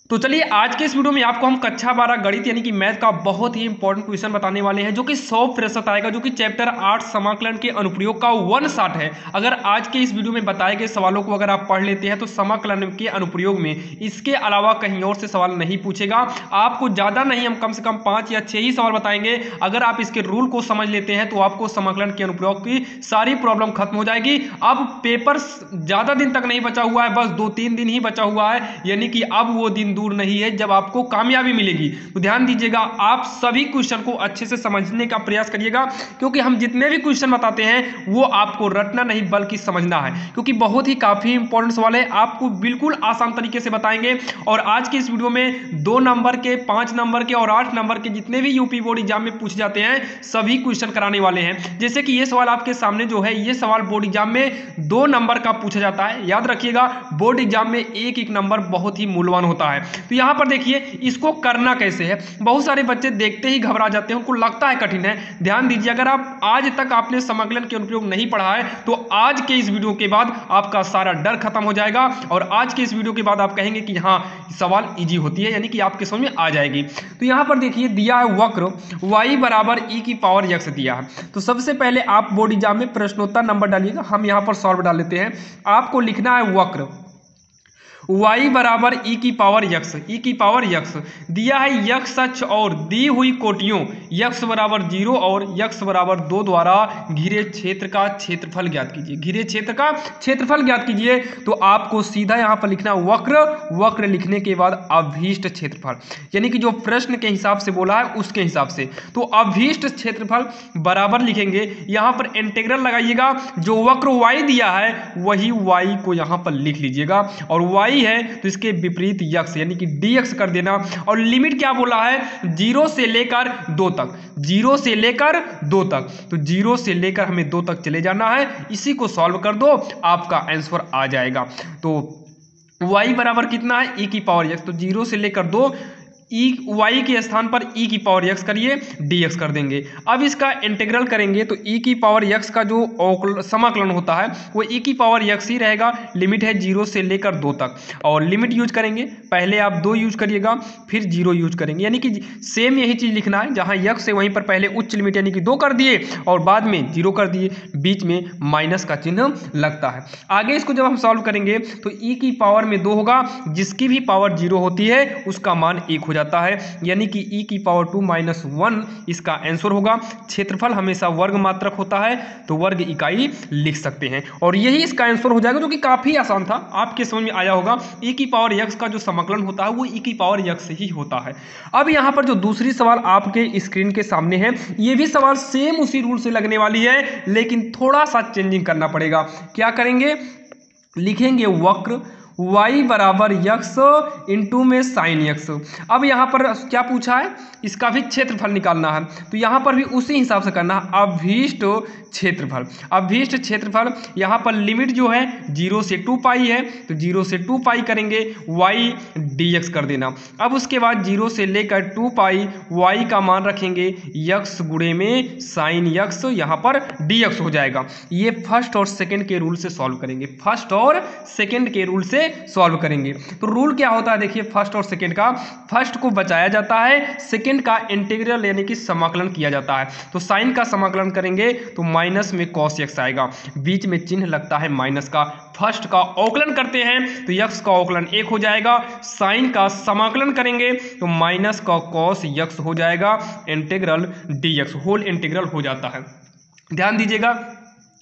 तो चलिए आज के इस वीडियो में आपको हम कक्षा 12 गणित यानी कि मैथ का बहुत ही इंपॉर्टेंट क्वेश्चन बताने वाले हैं जो कि 100% आएगा, जो कि चैप्टर 8 समाकलन के अनुप्रयोग का 1 शॉट है। अगर आज के इस वीडियो में बताए गए सवालों को अगर आप पढ़ लेते हैं तो समाकलन के अनुप्रयोग में इसके अलावा कहीं और से सवाल नहीं पूछेगा आपको। ज़्यादा नहीं, हम कम से कम 5 या 6 ही सवाल बताएंगे। अगर आप इसके रूल को समझ लेते हैं तो आपको समाकलन के अनुप्रयोग की सारी प्रॉब्लम खत्म हो जाएगी। अब पेपर ज़्यादा दिन तक नहीं बचा हुआ है, बस 2-3 दिन ही बचा हुआ है, यानी कि अब वो दिन दूर नहीं है जब आपको कामयाबी मिलेगी। तो ध्यान दीजिएगा, आप सभी क्वेश्चन को अच्छे से समझने का प्रयास करिएगा, क्योंकि हम जितने भी क्वेश्चन बताते हैं वो आपको रटना नहीं बल्कि समझना है, क्योंकि बहुत ही काफी इंपॉर्टेंट सवाल है, आपको बिल्कुल आसान तरीके से बताएंगे। और आज के इस वीडियो में 2 नंबर के, 5 नंबर के और 8 नंबर के जितने भी यूपी बोर्ड एग्जाम में पूछे जाते हैं सभी क्वेश्चन कराने वाले हैं। जैसे कि ये सवाल आपके सामने जो है, ये सवाल बोर्ड एग्जाम में 2 नंबर का पूछा जाता है। याद रखिएगा, बोर्ड एग्जाम में एक एक नंबर बहुत ही मूल्यवान होता है। तो यहां पर देखिए इसको करना कैसे है। बहुत सारे बच्चे देखते ही घबरा जाते हैं, उनको लगता है कठिन है। ध्यान दीजिए, अगर आप आज तक आपने समाकलन के अनुप्रयोग नहीं पढ़ा है तो आज के इस वीडियो के बाद आपका सारा डर खत्म हो जाएगा और आज के इस वीडियो के बाद आप कहेंगे कि हाँ सवाल इजी होती है, यानी कि आपके समझ में आ जाएगी। तो यहां पर देखिए दिया है वक्र y बराबर e की पावर x दिया है। तो सबसे पहले आप बोर्ड एग्जाम में प्रश्नोत्तर नंबर डालिएगा, हम यहां पर सॉल्व डाल लेते हैं। आपको लिखना है वक्र y बराबर e की पावर x दिया है x अक्ष और दी हुई कोटियों x बराबर 0 और x बराबर 2 द्वारा घिरे क्षेत्र का क्षेत्रफल ज्ञात कीजिए। घिरे क्षेत्र का क्षेत्रफल ज्ञात कीजिए। तो आपको सीधा यहां पर लिखना वक्र लिखने के बाद अभीष्ट क्षेत्रफल, यानी कि जो प्रश्न के हिसाब से बोला है उसके हिसाब से। तो अभीष्ट क्षेत्रफल बराबर लिखेंगे, यहां पर इंटीग्रल लगाइएगा। जो वक्र y दिया है वही y को यहां पर लिख लीजिएगा, और y है तो इसके विपरीत x यानी कि dx कर देना। और लिमिट क्या बोला है, 0 से लेकर 2 तक, 0 से लेकर 2 तक। तो 0 से लेकर हमें 2 तक चले जाना है, इसी को सॉल्व कर दो आपका आंसर आ जाएगा। तो y बराबर कितना है, e की पावर x। तो 0 से लेकर 2, y के स्थान पर e की पावर x करिए, dx कर देंगे। अब इसका इंटीग्रल करेंगे तो e की पावर x का जो समाकलन होता है वो e की पावर x ही रहेगा। लिमिट है 0 से लेकर 2 तक, और लिमिट यूज करेंगे, पहले आप 2 यूज करिएगा फिर 0 यूज करेंगे, यानी कि सेम यही चीज लिखना है। जहां x है वहीं पर पहले उच्च लिमिट यानी कि 2 कर दिए और बाद में 0 कर दिए, बीच में माइनस का चिन्ह लगता है। आगे इसको जब हम सॉल्व करेंगे तो e की पावर में 2 होगा, जिसकी भी पावर 0 होती है उसका मान 1 हो जाता है, यानी कि e की पावर 2 माइनस 1 इसका आंसर होगा। क्षेत्रफल हमेशा वर्ग मात्रक होता है तो वर्ग इकाई लिख सकते हैं, और यही इसका आंसर हो जाएगा, जो कि काफी आसान था, आपके समझ में आया होगा। e की पावर x का जो समाकलन होता है वो e की पावर x ही होता है। अब यहां पर जो दूसरी सवाल आपके स्क्रीन के सामने है, ये भी सवाल सेम उसी रूल से लगने वाली है, लेकिन थोड़ा सा चेंजिंग करना पड़ेगा। क्या करेंगे, लिखेंगे वक्र y बराबर x इंटू में साइन x। अब यहाँ पर क्या पूछा है, इसका भी क्षेत्रफल निकालना है, तो यहाँ पर भी उसी हिसाब से करना है। अभीष्ट क्षेत्रफल यहाँ पर लिमिट जो है 0 से 2 पाई है, तो 0 से 2 पाई करेंगे, y dx कर देना। अब उसके बाद 0 से लेकर 2 पाई y का मान रखेंगे x गुणे में साइन x, यहाँ पर dx हो जाएगा। ये फर्स्ट और सेकंड के रूल से सॉल्व करेंगे, फर्स्ट और सेकंड के रूल से सॉल्व करेंगे। तो रूल क्या होता है, देखिए फर्स्ट और सेकंड का, फर्स्ट को बचाया जाता है, सेकंड का इंटीग्रल यानी कि समाकलन किया जाता है। तो साइन का समाकलन करेंगे तो माइनस में cos x आएगा, बीच में चिन्ह लगता है माइनस का। फर्स्ट का अवकलन करते हैं तो x का अवकलन 1 हो जाएगा, साइन का समाकलन करेंगे तो माइनस का cos x हो जाएगा, इंटीग्रल dx होल इंटीग्रल हो जाता है। ध्यान दीजिएगा,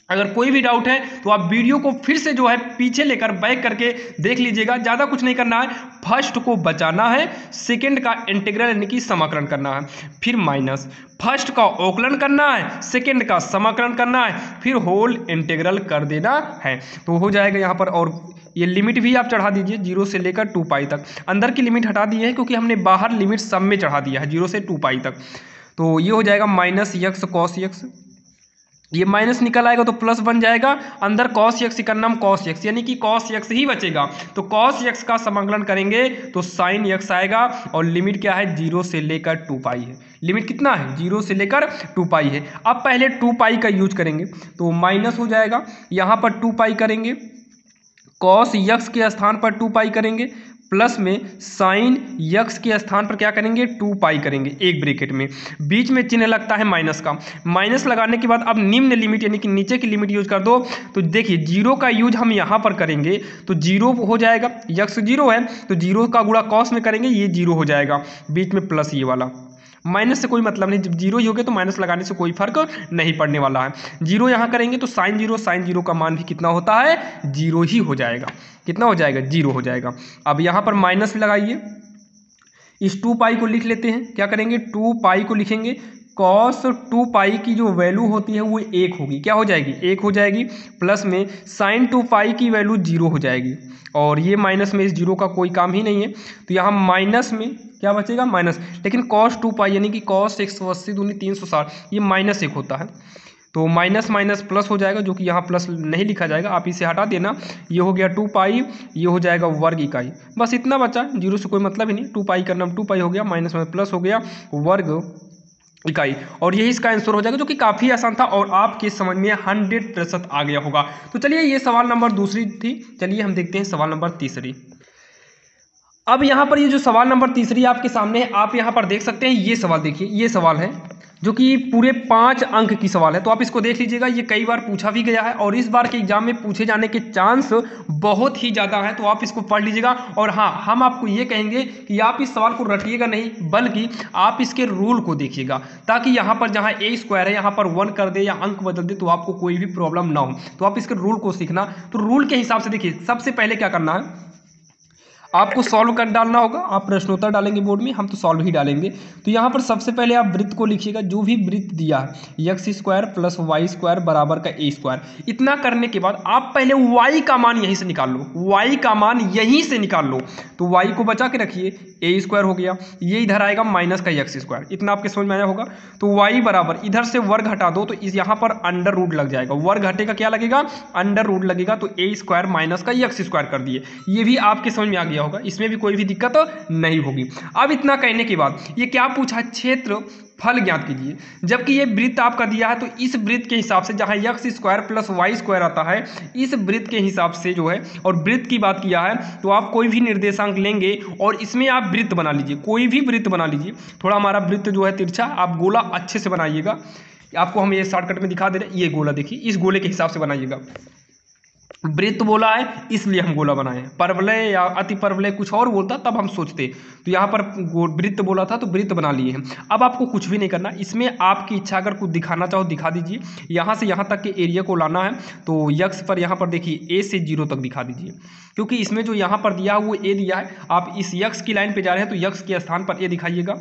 अगर कोई भी डाउट है तो आप वीडियो को फिर से जो है पीछे लेकर बैक करके देख लीजिएगा। ज़्यादा कुछ नहीं करना है, फर्स्ट को बचाना है, सेकंड का इंटीग्रल यानी कि समाकलन करना है, फिर माइनस, फर्स्ट का अवकलन करना है, सेकंड का समाकलन करना है, फिर होल इंटीग्रल कर देना है, तो हो जाएगा यहाँ पर। और ये लिमिट भी आप चढ़ा दीजिए 0 से लेकर 2 पाई तक। अंदर की लिमिट हटा दी है क्योंकि हमने बाहर लिमिट सब में चढ़ा दिया है 0 से 2 पाई तक। तो ये हो जाएगा माइनस x cos x, ये माइनस निकल आएगा तो प्लस बन जाएगा, अंदर cos x का नाम cos x यानी कि cos x ही बचेगा। तो cos x का समाकलन करेंगे तो sin x आएगा, और लिमिट क्या है 0 से लेकर 2 पाई है। लिमिट कितना है, 0 से लेकर 2 पाई है। अब पहले 2 पाई का यूज करेंगे तो माइनस हो जाएगा, यहाँ पर 2 पाई करेंगे, cos x के स्थान पर 2 पाई करेंगे, प्लस में साइन यक्स के स्थान पर क्या करेंगे 2 पाई करेंगे, एक ब्रैकेट में बीच में चिन्ह लगता है माइनस का। माइनस लगाने के बाद अब निम्न लिमिट यानी कि नीचे की लिमिट यूज कर दो। तो देखिए जीरो का यूज हम यहाँ पर करेंगे तो जीरो हो जाएगा, यक्स जीरो है तो जीरो का गुणा कॉस में करेंगे, ये जीरो हो जाएगा, बीच में प्लस ये वाला। माइनस से कोई मतलब नहीं, जब जीरो ही हो गया तो माइनस लगाने से कोई फर्क नहीं पड़ने वाला है। जीरो यहाँ करेंगे तो साइन जीरो का मान भी कितना होता है, जीरो ही हो जाएगा। कितना हो जाएगा, जीरो हो जाएगा। अब यहाँ पर माइनस लगाइए, इस 2 पाई को लिख लेते हैं, क्या करेंगे 2 पाई को लिखेंगे, कॉस 2 पाई की जो वैल्यू होती है वो 1 होगी, क्या हो जाएगी 1 हो जाएगी, प्लस में साइन 2 पाई की वैल्यू 0 हो जाएगी, और ये माइनस में इस जीरो का कोई काम ही नहीं है तो यहाँ माइनस में क्या बचेगा माइनस, लेकिन कॉस 2 पाई यानी कि कॉस 180 दूनी 360 ये -1 होता है तो माइनस माइनस प्लस हो जाएगा, जो कि यहाँ प्लस नहीं लिखा जाएगा, आप इसे हटा देना, ये हो गया 2 पाई, ये हो जाएगा वर्ग इकाई, बस इतना बचा, जीरो से कोई मतलब ही नहीं, 2 पाई करना 2 पाई हो गया, माइनस में प्लस हो गया वर्ग इकाई, और यही इसका आंसर हो जाएगा, जो कि काफ़ी आसान था और आपके समझ में 100% आ गया होगा। तो चलिए ये सवाल नंबर दूसरी थी, चलिए हम देखते हैं सवाल नंबर तीसरी। अब यहाँ पर ये जो सवाल नंबर तीसरी आपके सामने है, आप यहाँ पर देख सकते हैं, ये सवाल देखिए, ये सवाल है जो कि पूरे 5 अंक की सवाल है, तो आप इसको देख लीजिएगा, ये कई बार पूछा भी गया है और इस बार के एग्जाम में पूछे जाने के चांस बहुत ही ज़्यादा है, तो आप इसको पढ़ लीजिएगा। और हाँ, हम आपको ये कहेंगे कि आप इस सवाल को रटिएगा नहीं, बल्कि आप इसके रूल को देखिएगा, ताकि यहाँ पर जहाँ a² है यहाँ पर 1 कर दे या अंक बदल दे तो आपको कोई भी प्रॉब्लम ना हो, तो आप इसके रूल को सीखना। तो रूल के हिसाब से देखिए, सबसे पहले क्या करना है, आपको सॉल्व कर डालना होगा, आप प्रश्नोत्तर डालेंगे बोर्ड में, हम तो सॉल्व ही डालेंगे। तो यहाँ पर सबसे पहले आप वृत्त को लिखिएगा, जो भी वृत्त दिया है x² + y² बराबर का a²। इतना करने के बाद आप पहले y का मान यहीं से निकाल लो, y का मान यहीं से निकाल लो, तो y को बचा के रखिए, a² हो गया, ये इधर आएगा माइनस का x², इतना आपके समझ में आया होगा। तो y बराबर इधर से वर्ग हटा दो तो इस यहाँ पर अंडर रूट लग जाएगा, वर्ग हटेगा क्या लगेगा, अंडर रूट लगेगा, तो a² माइनस का x² कर दिए, ये भी आपके समझ में आ गया होगा, इसमें भी कोई भी दिक्कत नहीं होगी। अब इतना कहने के बाद ये क्या पूछा, क्षेत्र फल ज्ञात कीजिए, जबकि ये वृत्त आपका दिया है, तो इस वृत्त के हिसाब से जहां x² + y² आता है, इस वृत्त के हिसाब से जो है, और वृत्त की बात किया है तो आप कोई भी निर्देशांक लेंगे और इसमें आप वृत्त बना लीजिए, कोई भी वृत्त बना लीजिए। थोड़ा हमारा वृत्त जो है तिरछा, आप गोला अच्छे से बनाइएगा, आपको हम ये शॉर्टकट में दिखा दे रहे हैं, ये गोला देखिए, इस गोले के हिसाब से बनाइएगा, वृत्त बोला है इसलिए हम गोला बनाए हैं, परवलय या अति परवलय कुछ और बोलता तब हम सोचते, तो यहाँ पर वृत्त बोला था तो वृत्त बना लिए हैं। अब आपको कुछ भी नहीं करना, इसमें आपकी इच्छा, अगर कुछ दिखाना चाहो दिखा दीजिए, यहाँ से यहाँ तक के एरिया को लाना है, तो यक्स पर यहाँ पर देखिए a से 0 तक दिखा दीजिए, क्योंकि इसमें जो यहाँ पर दिया है वो a दिया है, आप इस यक्स की लाइन पर जा रहे हैं तो यक्स के स्थान पर a दिखाइएगा,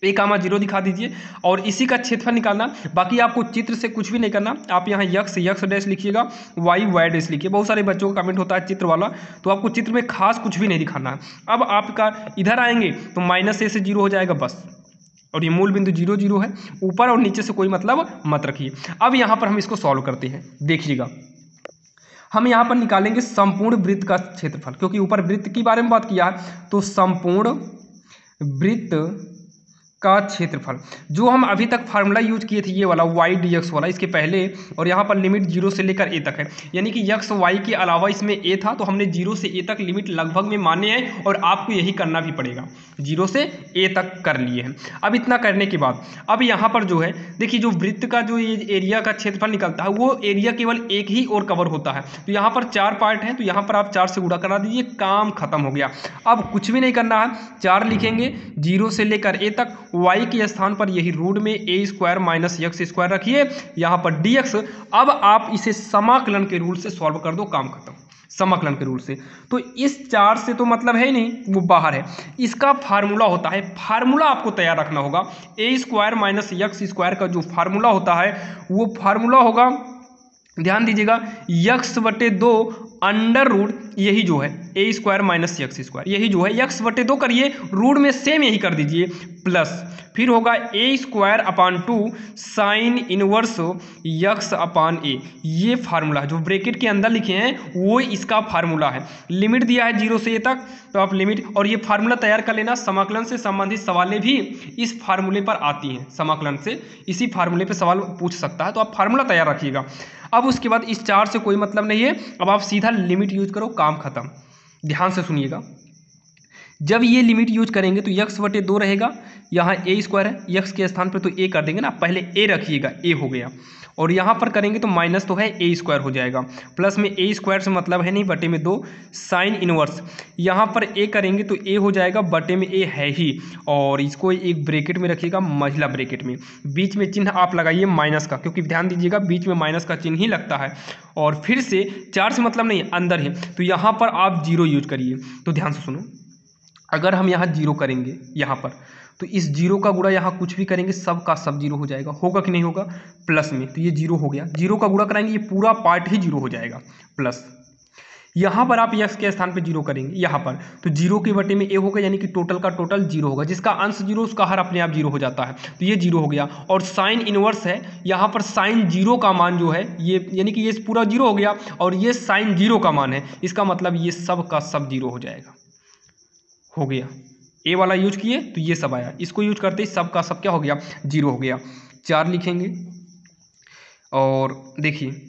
a, 0 दिखा दीजिए, और इसी का क्षेत्रफल निकालना। बाकी आपको चित्र से कुछ भी नहीं करना, आप यहाँ यक्स डैश लिखिएगा, वाई डैश लिखिए, बहुत सारे बच्चों का कमेंट होता है चित्र वाला, तो आपको चित्र में खास कुछ भी नहीं दिखाना है। अब आपका इधर आएंगे तो -a से 0 हो जाएगा बस, और ये मूल बिंदु 0 0 है, ऊपर और नीचे से कोई मतलब मत रखिए। अब यहाँ पर हम इसको सॉल्व करते हैं, देखिएगा, हम यहाँ पर निकालेंगे संपूर्ण वृत्त का क्षेत्रफल, क्योंकि ऊपर वृत्त के बारे में बात किया है, तो संपूर्ण वृत्त का क्षेत्रफल, जो हम अभी तक फार्मूला यूज किए थे, ये वाला y dx वाला, इसके पहले, और यहाँ पर लिमिट 0 से लेकर a तक है, यानी कि x y के अलावा इसमें a था, तो हमने 0 से a तक लिमिट लगभग में माने हैं, और आपको यही करना भी पड़ेगा, 0 से a तक कर लिए हैं। अब इतना करने के बाद अब यहाँ पर जो है देखिए, जो वृत्त का जो ये एरिया का क्षेत्रफल निकलता है, वो एरिया केवल एक ही और कवर होता है, तो यहाँ पर 4 पार्ट हैं, तो यहाँ पर आप 4 से गुणा करा दीजिए, काम खत्म हो गया। अब कुछ भी नहीं करना है, 4 लिखेंगे, 0 से लेकर a तक, y के स्थान पर यही रूट में a² - x² रखिए, यहाँ पर dx। अब आप इसे समाकलन के रूल से सॉल्व कर दो, काम खत्म, समाकलन के रूल से। तो इस 4 से तो मतलब है ही नहीं, वो बाहर है, इसका फार्मूला होता है, फार्मूला आपको तैयार रखना होगा, a² - x² का जो फार्मूला होता है वो फार्मूला होगा, ध्यान दीजिएगा, x/2 अंडर रूट, यही जो है a² - x², यही जो है x/2 करिए, रूट में सेम यही कर दीजिए, प्लस फिर होगा a²/2 साइन इनवर्स x/a, ये फार्मूला जो ब्रैकेट के अंदर लिखे हैं वो इसका फार्मूला है। लिमिट दिया है 0 से a तक, तो आप लिमिट, और ये फार्मूला तैयार कर लेना, समाकलन से संबंधित सवालें भी इस फार्मूले पर आती हैं, समाकलन से इसी फार्मूले पर सवाल पूछ सकता है, तो आप फार्मूला तैयार रखिएगा। अब उसके बाद इस 4 से कोई मतलब नहीं है, अब आप सीधा लिमिट यूज करो, काम खत्म। ध्यान से सुनिएगा, जब ये लिमिट यूज करेंगे तो यक्स बटे 2 रहेगा, यहाँ ए स्क्वायर है, यक्स के स्थान पर तो ए कर देंगे ना, पहले ए रखिएगा, ए हो गया, और यहाँ पर करेंगे तो माइनस तो है ए स्क्वायर हो जाएगा, प्लस में ए स्क्वायर से मतलब है नहीं, बटे में 2 साइन इनवर्स, यहाँ पर ए करेंगे तो ए हो जाएगा, बटे में ए है ही, और इसको एक ब्रैकेट में रखिएगा, महिला ब्रैकेट में, बीच में चिन्ह आप लगाइए माइनस का, क्योंकि ध्यान दीजिएगा बीच में माइनस का चिन्ह ही लगता है, और फिर से 4 से मतलब नहीं अंदर है, तो यहाँ पर आप 0 यूज करिए। तो ध्यान से सुनो, अगर हम यहाँ 0 करेंगे यहाँ पर, तो इस 0 का गुणा यहाँ कुछ भी करेंगे सब का सब 0 हो जाएगा, होगा कि नहीं होगा, प्लस में, तो ये 0 हो गया, 0 का गुणा कराएंगे ये पूरा पार्ट ही 0 हो जाएगा, प्लस यहाँ पर आप यक्स के स्थान पे 0 करेंगे यहाँ पर, तो 0 के बटे में ए होगा, यानी कि टोटल का टोटल 0 होगा, जिसका अंश 0 उसका हर अपने आप 0 हो जाता है, तो ये 0 हो गया, और साइन इनवर्स है, यहाँ पर साइन 0 का मान जो है ये, यानी कि ये पूरा 0 हो गया, और ये साइन 0 का मान है, इसका मतलब ये सब का सब 0 हो जाएगा, हो गया, ए वाला यूज किए तो ये सब आया, इसको यूज करते ही सब का सब क्या हो गया, 0 हो गया। 4 लिखेंगे, और देखिए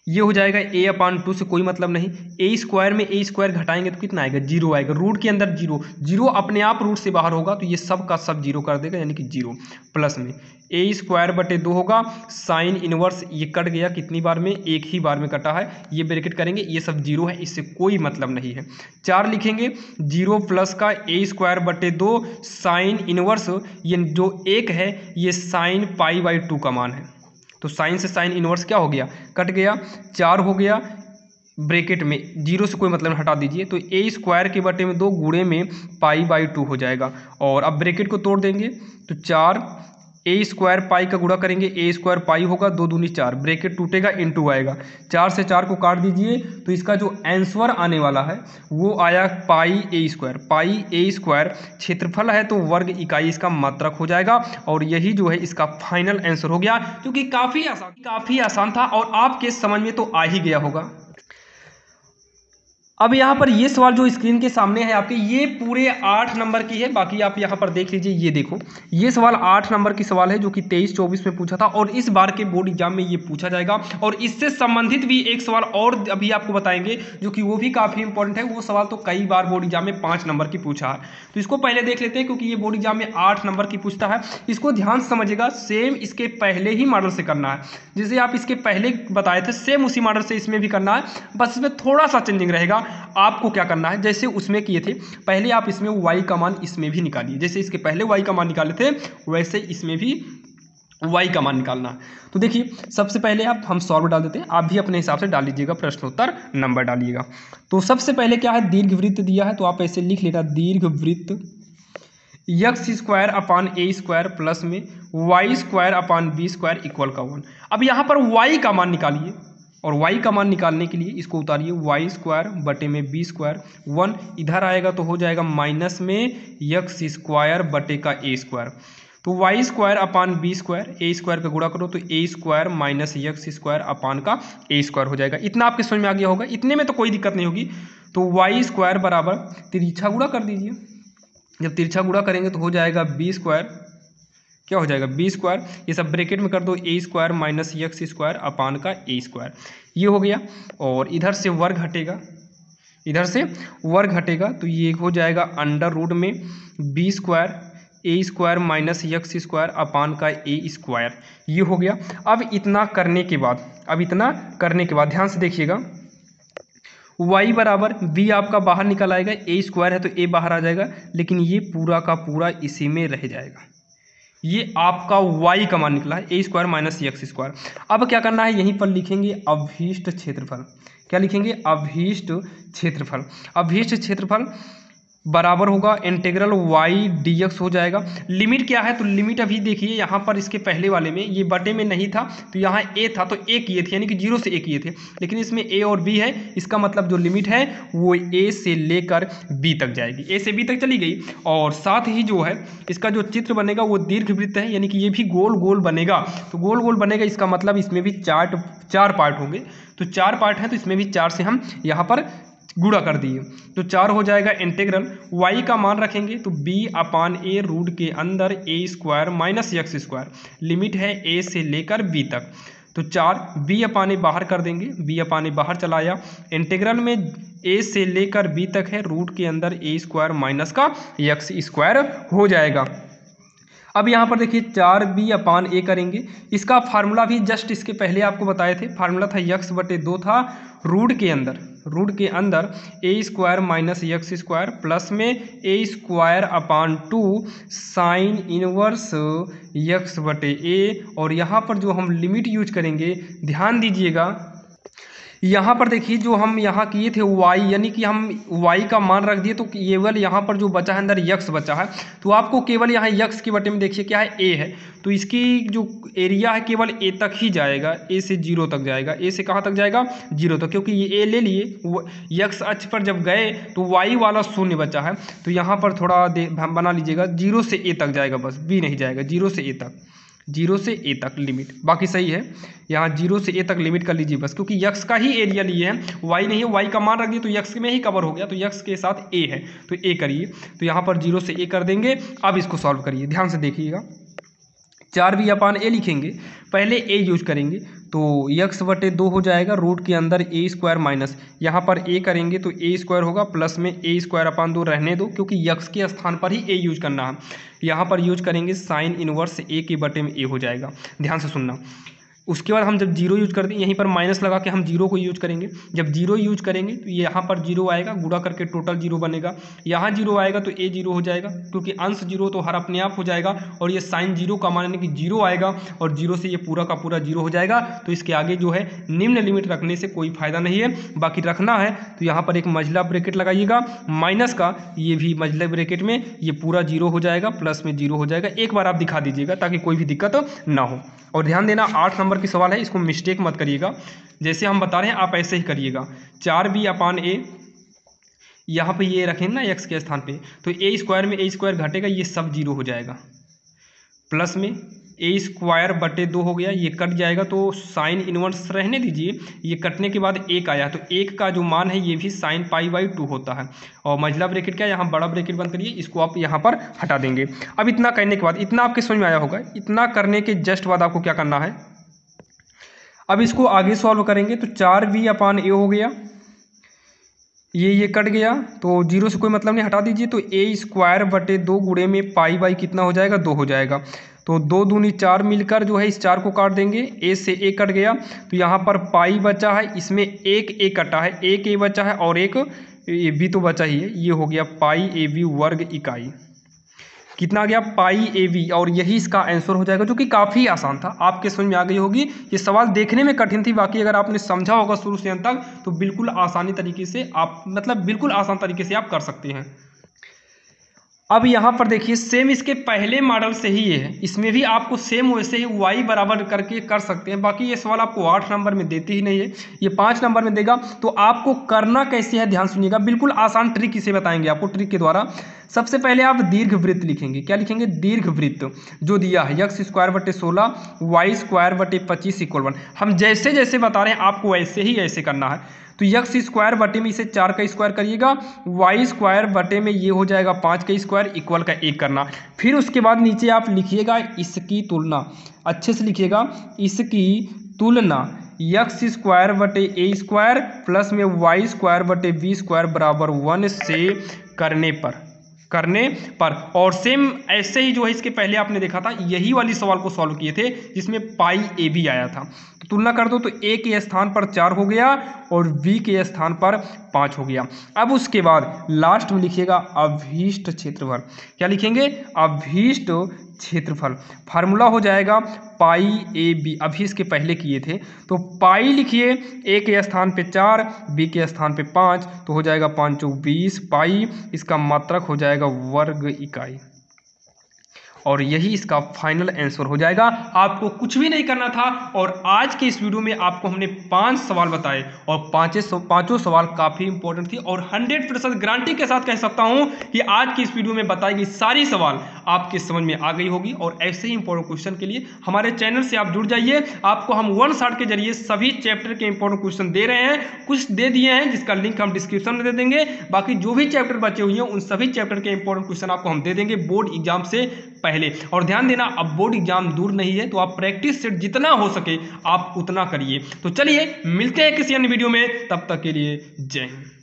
ये हो जाएगा a/2 से कोई मतलब नहीं, ए स्क्वायर में ए स्क्वायर घटाएंगे तो कितना आएगा, 0 आएगा, रूट के अंदर 0, 0 अपने आप रूट से बाहर होगा, तो ये सब का सब 0 कर देगा, यानी कि 0, प्लस में ए स्क्वायर बटे 2 होगा, साइन इनवर्स ये कट गया, कितनी बार में, एक ही बार में कटा है, ये ब्रैकेट करेंगे, ये सब 0 है, इससे कोई मतलब नहीं है। 4 लिखेंगे, 0 प्लस का ए स्क्वायर बटे 2 साइन इनवर्स, ये जो 1 है ये साइन π/2 का मान है, तो साइन से साइन इनवर्स क्या हो गया, कट गया, 4 हो गया, ब्रैकेट में 0 से कोई मतलब हटा दीजिए, तो ए स्क्वायर के बटे में 2 गुणे में π/2 हो जाएगा, और अब ब्रैकेट को तोड़ देंगे तो 4 ए स्क्वायर पाई का गुणा करेंगे, ए स्क्वायर पाई होगा, 2 दूनी 4, ब्रैकेट टूटेगा, इनटू आएगा, 4 से 4 को काट दीजिए, तो इसका जो आंसर आने वाला है वो आया पाई ए स्क्वायर, क्षेत्रफल है तो वर्ग इकाई इसका मात्रक हो जाएगा, और यही जो है इसका फाइनल आंसर हो गया, क्योंकि काफ़ी आसान था और आपके समझ में तो आ ही गया होगा। अब यहाँ पर ये सवाल जो स्क्रीन के सामने है आपके, ये पूरे 8 नंबर की है, बाकी आप यहाँ पर देख लीजिए, ये देखो ये सवाल 8 नंबर की सवाल है जो कि 23-24 में पूछा था, और इस बार के बोर्ड एग्जाम में ये पूछा जाएगा, और इससे संबंधित भी एक सवाल और अभी आपको बताएंगे जो कि वो भी काफ़ी इंपॉर्टेंट है, वो सवाल तो कई बार बोर्ड एग्जाम में 5 नंबर की पूछा है, तो इसको पहले देख लेते हैं, क्योंकि ये बोर्ड एग्जाम में 8 नंबर की पूछता है, इसको ध्यान से समझिएगा, सेम इसके पहले ही मॉडल से करना है, जैसे आप इसके पहले बताए थे सेम उसी मॉडल से इसमें भी करना है, बस इसमें थोड़ा सा चेंजिंग रहेगा। आपको क्या करना है, जैसे उसमें किए थे पहले आप इसमें y का मान इसमें भी निकालिए, जैसे इसके पहले y का मान निकाले थे वैसे इसमें भी y का मान निकालना है। तो देखिए सबसे पहले हम सॉल्व डाल देते हैं, आप भी अपने हिसाब से डाल लीजिएगा, प्रश्नोत्तर नंबर डालिएगा। तो सबसे पहले क्या है, दीर्घवृत्त दिया है, तो आप ऐसे लिख लेना, दीर्घवृत्त x square upon a square plus में y square upon b square equal का 1। अब यहाँ पर y का मान निकालिए, और y का मान निकालने के लिए इसको उतारिए, वाई स्क्वायर बटे में बी स्क्वायर, 1 इधर आएगा तो हो जाएगा माइनस में यक्स स्क्वायर बटे का ए स्क्वायर, तो y square upon b square, a square का गुणा करो तो a square minus x square upon का ए स्क्वायर हो जाएगा। इतना आपके समझ में आ गया होगा, इतने में तो कोई दिक्कत नहीं होगी। तो वाई स्क्वायर बराबर तिरछा गुणा कर दीजिए, जब तिरछा गुणा करेंगे तो हो जाएगा बी स्क्वायर, क्या हो जाएगा बी स्क्वायर, ये सब ब्रैकेट में कर दो, a square minus x square upon का ए स्क्वायर, ये हो गया, और इधर से वर्ग हटेगा, इधर से वर्ग हटेगा तो ये हो जाएगा अंडर रूट में b square a square minus x square upon का ए स्क्वायर, ये हो गया। अब इतना करने के बाद ध्यान से देखिएगा, y बराबर b आपका बाहर निकल आएगा, ए स्क्वायर है तो a बाहर आ जाएगा, लेकिन ये पूरा का पूरा इसी में रह जाएगा, ये आपका y का मान निकला है, ए स्क्वायर माइनस यक्स स्क्वायर। अब क्या करना है, यहीं पर लिखेंगे अभीष्ट क्षेत्रफल, क्या लिखेंगे, अभीष्ट क्षेत्रफल। अभीष्ट क्षेत्रफल बराबर होगा इंटीग्रल y dx हो जाएगा। लिमिट क्या है, तो लिमिट अभी देखिए यहाँ पर इसके पहले वाले में ये बटे में नहीं था, तो यहाँ a था तो a किए थे, यानी कि 0 से a किए थे, लेकिन इसमें a और b है, इसका मतलब जो लिमिट है वो a से लेकर b तक जाएगी, a से b तक चली गई। और साथ ही जो है इसका जो चित्र बनेगा वो दीर्घवृत्त है, यानी कि ये भी गोल गोल बनेगा, तो गोल गोल बनेगा, इसका मतलब इसमें भी चार पार्ट होंगे, तो 4 पार्ट हैं, तो इसमें भी 4 से हम यहाँ पर गुणा कर दिए, तो 4 हो जाएगा। इंटीग्रल y का मान रखेंगे तो b अपान ए रूट के अंदर a square minus x square, limit है a से लेकर b तक, तो तो 4 बी अपान ए बाहर कर देंगे, बी अपान ए बाहर चला आया। इंटीग्रल में ए से लेकर बी तक है, रूट के अंदर ए स्क्वायर माइनस का एक्स स्क्वायर हो जाएगा। अब यहाँ पर देखिए 4b अपान ए करेंगे, इसका फार्मूला भी जस्ट इसके पहले आपको बताए थे, फार्मूला था x/2 था, रूट के अंदर a square minus x square plus में a square upon 2 sine inverse x/a। और यहाँ पर जो हम लिमिट यूज करेंगे ध्यान दीजिएगा, यहाँ पर देखिए जो हम यहाँ किए थे y, यानी कि हम y का मान रख दिए तो केवल यहाँ पर जो बचा है अंदर x बचा है, तो आपको केवल यहाँ x के बटे में देखिए क्या है a है, तो इसकी जो एरिया है केवल a तक ही जाएगा, a से 0 तक जाएगा। a से कहाँ तक जाएगा? 0 तक, क्योंकि ये a ले लिए, x अक्ष पर जब गए तो y वाला शून्य बचा है, तो यहाँ पर थोड़ा बना लीजिएगा, 0 से a तक जाएगा, बस b नहीं जाएगा, 0 से a तक, 0 से a तक लिमिट, बाकी सही है। यहाँ 0 से a तक लिमिट कर लीजिए बस, क्योंकि x का ही एरिया लिए हैं, y नहीं है, y का मान रख दिए तो x में ही कवर हो गया, तो x के साथ a है तो a करिए, तो यहाँ पर 0 से a कर देंगे। अब इसको सॉल्व करिए, ध्यान से देखिएगा, 4b अपान a लिखेंगे, पहले a यूज करेंगे तो x/2 हो जाएगा, रूट के अंदर ए स्क्वायर माइनस, यहाँ पर a करेंगे तो a स्क्वायर होगा प्लस में a स्क्वायर अपान 2 रहने दो, क्योंकि x के स्थान पर ही a यूज करना है। यहाँ पर यूज करेंगे साइन इनवर्स a के बटे में a हो जाएगा, ध्यान से सुनना। उसके बाद हम जब 0 यूज करते हैं, यहीं पर माइनस लगा के हम 0 को यूज करेंगे, जब 0 यूज करेंगे तो यहाँ पर 0 आएगा, गुणा करके टोटल 0 बनेगा, यहाँ 0 आएगा तो a 0 हो जाएगा, क्योंकि अंश 0 तो हर अपने आप हो जाएगा, और ये साइन 0 का मान यानी कि 0 आएगा, और 0 से ये पूरा का पूरा 0 हो जाएगा। तो इसके आगे जो है निम्न लिमिट रखने से कोई फायदा नहीं है, बाकी रखना है तो यहाँ पर एक मझला ब्रैकेट लगाइएगा, माइनस का ये भी मझले ब्रैकेट में ये पूरा 0 हो जाएगा, प्लस में 0 हो जाएगा। एक बार आप दिखा दीजिएगा ताकि कोई भी दिक्कत ना हो। और ध्यान देना 8 नंबर की सवाल है, इसको मिस्टेक मत करिएगा, जैसे हम बता रहे हैं आप ऐसे ही करिएगा। 4b अपान a, यहाँ पे ये रखें ना x के स्थान पे, तो a स्क्वायर में a स्क्वायर घटेगा, ये सब 0 हो जाएगा, प्लस में a स्क्वायर बटे 2 हो गया, ये कट जाएगा तो साइन इनवर्स रहने दीजिए, ये कटने के बाद 1 आया, तो 1 का जो मान है ये भी साइन π/2 होता है। और मझला ब्रैकेट क्या है, यहाँ बड़ा ब्रैकेट बंद करिए, इसको आप यहाँ पर हटा देंगे। अब इतना करने के बाद, इतना आपके समझ में आया होगा, इतना करने के जस्ट बाद आपको क्या करना है, अब इसको आगे सॉल्व करेंगे तो 4b अपान a हो गया, ये कट गया तो 0 से कोई मतलब नहीं, हटा दीजिए, तो a स्क्वायर बटे 2 गुणे में π/, कितना हो जाएगा? 2 हो जाएगा, तो 2 दूनी 4 मिलकर जो है इस 4 को काट देंगे, a से a कट गया, तो यहाँ पर पाई बचा है, इसमें एक a कटा है, एक a बचा है और एक b तो बचा ही है, ये हो गया π/ab वर्ग इकाई, कितना आ गया? π/ab, और यही इसका आंसर हो जाएगा, जो कि काफ़ी आसान था, आपके समझ में आ गई होगी। ये सवाल देखने में कठिन थी, बाकी अगर आपने समझा होगा शुरू से अंत तक तो बिल्कुल आसानी तरीके से आप, मतलब बिल्कुल आसान तरीके से आप कर सकते हैं। अब यहाँ पर देखिए सेम इसके पहले मॉडल से ही ये है, इसमें भी आपको सेम वैसे ही y बराबर करके कर सकते हैं। बाकी ये सवाल आपको 8 नंबर में देते ही नहीं है, ये 5 नंबर में देगा। तो आपको करना कैसे है ध्यान सुनिएगा, बिल्कुल आसान ट्रिक इसे बताएंगे आपको, ट्रिक के द्वारा। सबसे पहले आप दीर्घ वृत्त लिखेंगे, क्या लिखेंगे? दीर्घ वृत्त जो दिया है x स्क्वायर बटे 16 y स्क्वायर बटे 25 इक्वल 1। हम जैसे जैसे बता रहे हैं आपको वैसे ही ऐसे करना है। तो x स्क्वायर बटे में इसे 4 का स्क्वायर करिएगा, y स्क्वायर बटे में ये हो जाएगा 5 का स्क्वायर इक्वल का 1 करना। फिर उसके बाद नीचे आप लिखिएगा इसकी तुलना, अच्छे से लिखिएगा, इसकी तुलना x स्क्वायर बटे a स्क्वायर प्लस में y स्क्वायर बटे b स्क्वायर बराबर 1 से करने पर और सेम ऐसे ही जो है इसके पहले आपने देखा था, यही वाली सवाल को सॉल्व किए थे जिसमें π/ab आया था। तो तुलना कर दो तो a के स्थान पर 4 हो गया और b के स्थान पर 5 हो गया। अब उसके बाद लास्ट में लिखिएगा अभीष्ट क्षेत्रफल, क्या लिखेंगे? अभीष्ट क्षेत्रफल। फार्मूला हो जाएगा π/ab, अभी इसके पहले किए थे, तो पाई लिखिए, a के स्थान पे 4, b के स्थान पे 5, तो हो जाएगा 5 × 20 पाई, इसका मात्रक हो जाएगा वर्ग इकाई, और यही इसका फाइनल आंसर हो जाएगा। आपको कुछ भी नहीं करना था, और आज के इस वीडियो में आपको हमने 5 सवाल बताए और पांचों सवाल काफ़ी इंपॉर्टेंट थी, और 100% गारंटी के साथ कह सकता हूं कि आज की इस वीडियो में बताई गई सारी सवाल आपके समझ में आ गई होगी। और ऐसे ही इंपॉर्टेंट क्वेश्चन के लिए हमारे चैनल से आप जुड़ जाइए। आपको हम वन शॉट के जरिए सभी चैप्टर के इंपॉर्टेंट क्वेश्चन दे रहे हैं, कुछ दे दिए हैं जिसका लिंक हम डिस्क्रिप्शन में दे देंगे। बाकी जो भी चैप्टर बचे हुए हैं उन सभी चैप्टर के इंपॉर्टेंट क्वेश्चन आपको हम दे देंगे बोर्ड एग्जाम से पहले। और ध्यान देना, अब बोर्ड एग्जाम दूर नहीं है, तो आप प्रैक्टिस सेट जितना हो सके आप उतना करिए। तो चलिए मिलते हैं किसी अन्य वीडियो में, तब तक के लिए जय हिंद।